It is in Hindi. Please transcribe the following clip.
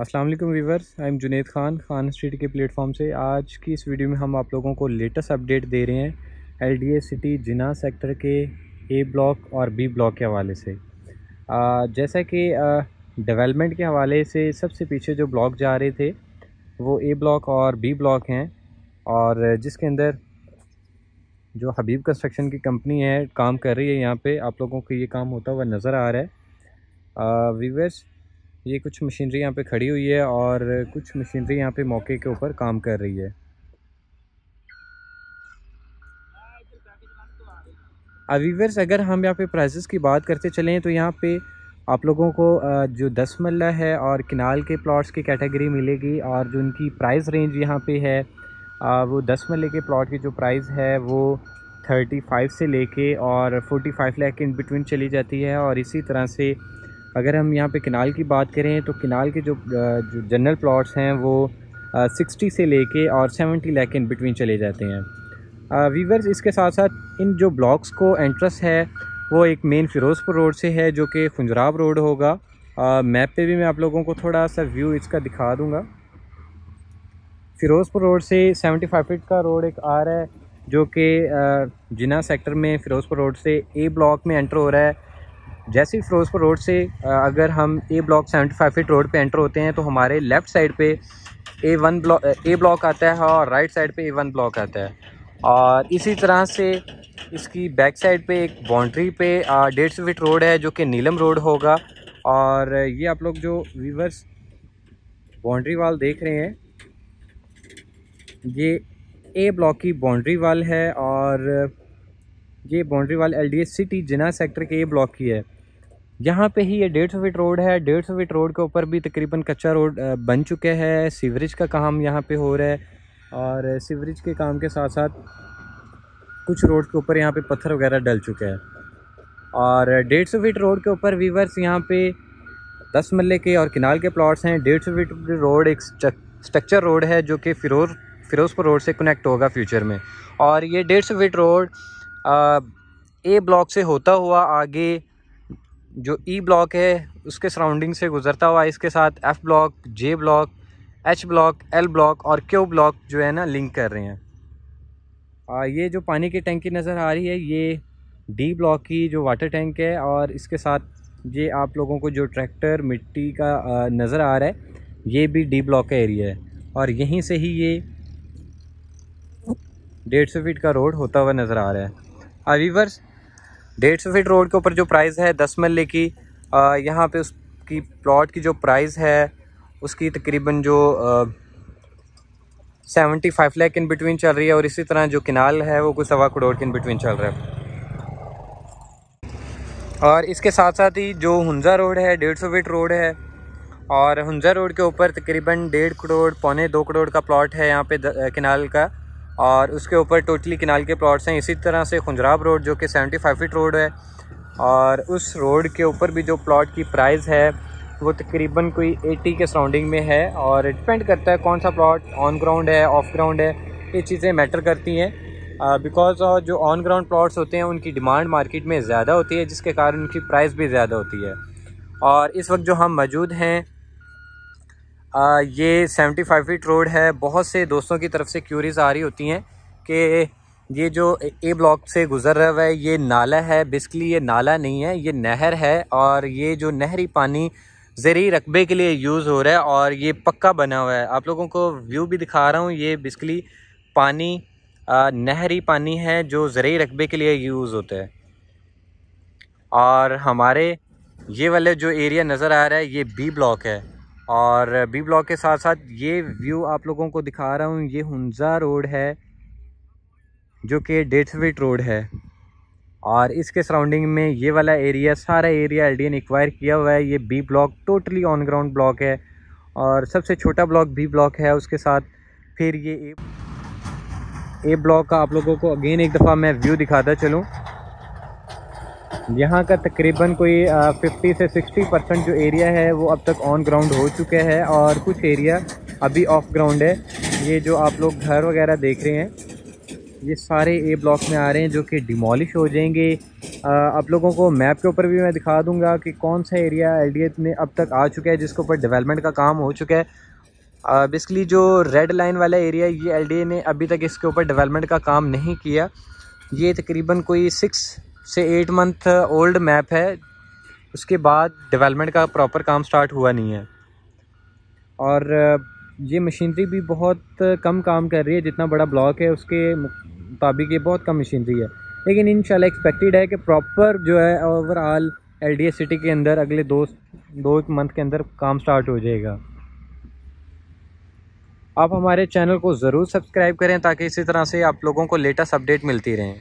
अस्सलाम वालेकुम viewers, I am Juned Khan street के प्लेटफॉर्म से। आज की इस वीडियो में हम आप लोगों को लेटेस्ट अपडेट दे रहे हैं एलडीए सिटी जिना सेक्टर के ए ब्लॉक और बी ब्लॉक के हवाले से। जैसा कि डेवलपमेंट के हवाले से सबसे पीछे जो ब्लॉक जा रहे थे वो ए ब्लॉक और बी ब्लॉक हैं, और जिसके अंदर जो हबीब कंस्ट्रक्शन की कंपनी है काम कर रही है। यहाँ पे आप लोगों को ये काम होता हुआ नज़र आ रहा है। वीवर्स, ये कुछ मशीनरी यहाँ पे खड़ी हुई है और कुछ मशीनरी यहाँ पे मौके के ऊपर काम कर रही है। वीवर्स, अगर हम यहाँ पे प्राइसेस की बात करते चलें तो यहाँ पे आप लोगों को जो 10 मरला है और किनाल के प्लॉट्स की कैटेगरी मिलेगी, और जो उनकी प्राइस रेंज यहाँ पे है वो 10 मरले के प्लॉट की जो प्राइस है वो 35 से लेके और 45 लाख इन बिटवीन चली जाती है। और इसी तरह से अगर हम यहाँ पे किनाल की बात करें तो किनाल के जो जनरल प्लॉट्स हैं वो 60 से लेके और 70 लाख इन बिटवीन चले जाते हैं। वीवर्स, इसके साथ साथ इन जो ब्लॉक्स को एंट्रेंस है वो एक मेन फ़िरोज़पुर रोड से है, जो कि खुंजराब रोड होगा। मैप पे भी मैं आप लोगों को थोड़ा सा व्यू इसका दिखा दूँगा। फ़िरोज़पुर रोड से 75 फीट का रोड एक आ रहा है जो कि जिना सेक्टर में फ़िरोज़पुर रोड से ए ब्लॉक में एंटर हो रहा है। जैसे ही फ़िरोज़पुर रोड से अगर हम ए ब्लॉक 75 फीट रोड पे एंटर होते हैं तो हमारे लेफ़्ट साइड पे ए ब्लॉक आता है और राइट साइड पे A1 ब्लॉक आता है। और इसी तरह से इसकी बैक साइड पे एक बाउंड्री पे 150 फीट रोड है जो कि नीलम रोड होगा। और ये आप लोग जो वीवर्स बाउंड्री वाल देख रहे हैं ये ए ब्लॉक की बाउंड्री वाल है, और ये बाउंड्री वाल एलडीए सिटी जिना सेक्टर के ए ब्लॉक की है। यहाँ पे ही ये 150 फीट रोड है। 150 फीट रोड के ऊपर भी तकरीबन कच्चा रोड बन चुका है। सीवरेज का काम यहाँ पे हो रहा है, और सीवरेज के काम के साथ साथ कुछ रोड के ऊपर यहाँ पे पत्थर वगैरह डल चुका है। और 150 फीट रोड के ऊपर वीवर्स यहाँ पे 10 मरले के और किनाल के प्लॉट्स हैं। 150 फीट रोड एक स्ट्रक्चर रोड है जो कि फ़िरोज़पुर रोड से कनेक्ट होगा फ्यूचर में। और ये 150 फीट रोड ए ब्लॉक से होता हुआ आगे जो ई ब्लॉक है उसके सराउंडिंग से गुजरता हुआ इसके साथ एफ़ ब्लॉक, जे block, H block, L block और क्यू ब्लॉक जो है ना लिंक कर रहे हैं। ये जो पानी की टंकी नज़र आ रही है ये डी ब्लॉक की जो वाटर टैंक है, और इसके साथ ये आप लोगों को जो ट्रैक्टर मिट्टी का नज़र आ रहा है ये भी डी ब्लॉक का एरिया है। और यहीं से ही ये 150 फीट का रोड होता हुआ नज़र आ रहा है। वीवर्स, 150 फीट रोड के ऊपर जो प्राइस है 10 मरले की, यहाँ पे उसकी प्लॉट की जो प्राइस है उसकी तकरीबन जो 75 लाख इन बिटवीन चल रही है। और इसी तरह जो किनाल है वो कुछ 1.25 करोड़ के इन बिटवीन चल रहा है। और इसके साथ साथ ही जो हुंजा रोड है 150 फीट रोड है, और हुंजा रोड के ऊपर तकरीबन 1.5 करोड़ पौने 2 करोड़ का प्लॉट है यहाँ पे किनाल का, और उसके ऊपर टोटली किनाल के प्लॉट्स हैं। इसी तरह से खुंजराब रोड जो कि 75 फीट रोड है, और उस रोड के ऊपर भी जो प्लॉट की प्राइस है वो तकरीबन कोई 80 के सराउंडिंग में है। और डिपेंड करता है कौन सा प्लॉट ऑन ग्राउंड है ऑफ ग्राउंड है, ये चीज़ें मैटर करती हैं। बिकॉज जो ऑन ग्राउंड प्लॉट्स होते हैं उनकी डिमांड मार्केट में ज़्यादा होती है, जिसके कारण उनकी प्राइस भी ज़्यादा होती है। और इस वक्त जो हम मौजूद हैं ये 75 फीट रोड है। बहुत से दोस्तों की तरफ से क्यूरीज आ रही होती हैं कि ये जो ए ब्लॉक से गुजर रहा हुआ है ये नाला है। बेसिकली ये नाला नहीं है, ये नहर है, और ये जो नहरी पानी ज़रूरी रकबे के लिए यूज़ हो रहा है और ये पक्का बना हुआ है। आप लोगों को व्यू भी दिखा रहा हूँ। ये बेसिकली पानी नहरी पानी है जो ज़रूरी रकबे के लिए यूज़ होता है। और हमारे ये वाले जो एरिया नज़र आ रहा है ये बी ब्लॉक है, और बी ब्लॉक के साथ साथ ये व्यू आप लोगों को दिखा रहा हूँ। ये हुंजा रोड है जो कि 150 फीट रोड है, और इसके सराउंडिंग में ये वाला एरिया सारा एरिया एलडीए ने एक्वायर किया हुआ है। ये B block totally on ground block है, और सबसे छोटा ब्लॉक बी ब्लॉक है। उसके साथ फिर ये ए ब्लॉक का आप लोगों को अगेन एक दफ़ा मैं व्यू दिखाता चलूँ। यहाँ का तकरीबन कोई 50 से 60% जो एरिया है वो अब तक ऑन ग्राउंड हो चुका है, और कुछ एरिया अभी ऑफ ग्राउंड है। ये जो आप लोग घर वगैरह देख रहे हैं ये सारे ए ब्लॉक में आ रहे हैं जो कि डिमोलिश हो जाएंगे आप लोगों को मैप के ऊपर भी मैं दिखा दूंगा कि कौन सा एरिया एलडीए में अब तक आ चुका है जिसके ऊपर डेवलपमेंट का काम हो चुका है। बेसिकली जो रेड लाइन वाला एरिया ये एलडीए ने अभी तक इसके ऊपर डेवलपमेंट का काम नहीं किया। ये तकरीबन कोई 6 से 8 मंथ ओल्ड मैप है, उसके बाद डेवलपमेंट का प्रॉपर काम स्टार्ट हुआ नहीं है। और ये मशीनरी भी बहुत कम काम कर रही है, जितना बड़ा ब्लॉक है उसके मुताबिक ये बहुत कम मशीनरी है। लेकिन इंशाल्लाह एक्सपेक्टेड है कि प्रॉपर जो है ओवरऑल एलडीए सिटी के अंदर अगले दो मंथ के अंदर काम स्टार्ट हो जाएगा। आप हमारे चैनल को ज़रूर सब्सक्राइब करें ताकि इसी तरह से आप लोगों को लेटेस्ट अपडेट मिलती रहें।